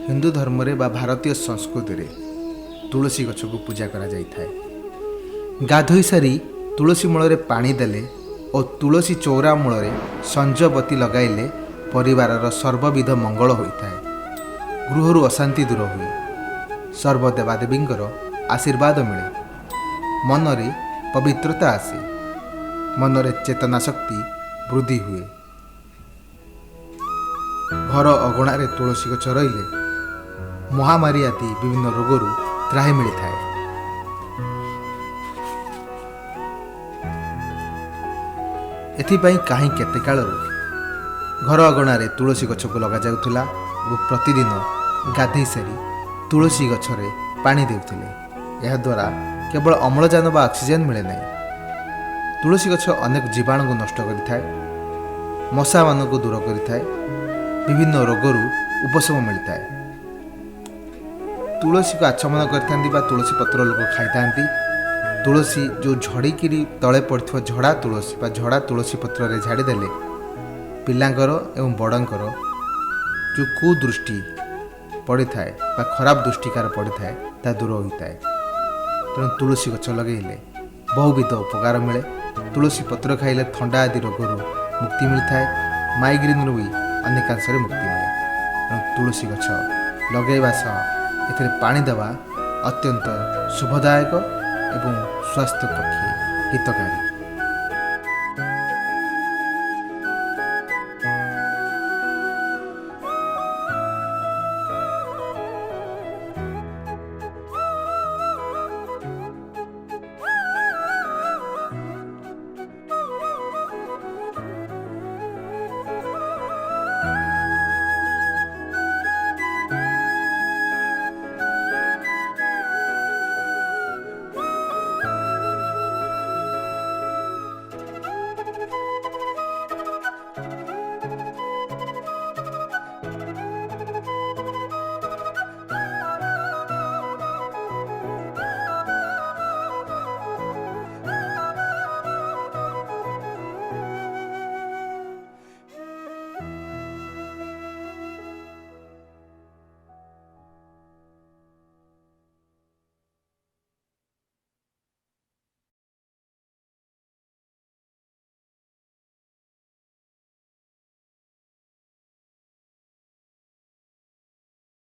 हिंदू धर्म रे बा भारतीय संस्कृति रे तुलसी गछ को पूजा करा जाई थाए। गाधोई सारी तुलसी मूल रे पानी देले और तुलसी चौरा मूल रे संजबती लगाइले परिवार सर्वविध मंगल होइथाए। गृहरु अशांति दूर हुए, सर्वदेवादेवींकर आशीर्वाद मिले, मन रे पवित्रता आसे, मन रे चेतना शक्ति वृद्धि हुए। घर अगणा रे तुलसी गछ रहिले महामारी आदि विभिन्न रोगरू त्राही मिलता है। एथिपाई कहीं केते कालरू घर अगणा रे तुलसी गछ को लगा जाउथुला और प्रतिदिन गाधई सारी तुलसी गछरे पानी देउथिले। यह द्वारा केवल अम्लजान बा ऑक्सीजन मिले नहीं, तुलसी गछ अनेक जीवाणु को नष्ट करिथाए, मशा मान को दूर करिथाए, विभिन्न रोगरू उपशम मिलता है। तुलसी को आचमन करथांती बा तुलसी पत्र लोक खाइथांती। तुलसी जो झड़ीकिरी तले पड़थिबा झड़ा तुलसी बा झड़ा तुलसी पत्र रे झाड़ी देले पिलांकर एवं बड़ंकर जो कुदृष्टि पड़ी थाए बा खराब दृष्टिकार पड़ी थाए ता दूर होता है। तेणु तुलसी गछ लगेले बहुविध उपकार मिले। तुलसी पत्र खाइले थंडा आदि रोगरू मुक्ति मिलता है, माइग्रेन भी अनेकांश मुक्ति मिले। तेणु तुलसी गछ लगेवा सह एथिरे पानी देवा अत्यंत शुभदायक एवं स्वास्थ्य पक्षे हितकारी।